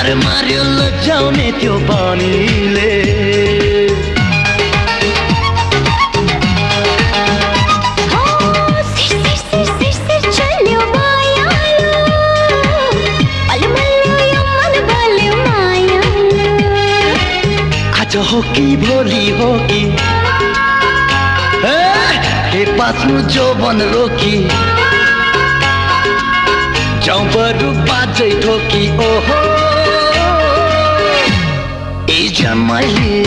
अरे मार्यो लजाउने त्यो पानीले आज हो कि भोलि हो कि हे बाँच्नु जोवन रोकी जाउँ बरु बाजै ठोकी ओहो ए जमाइए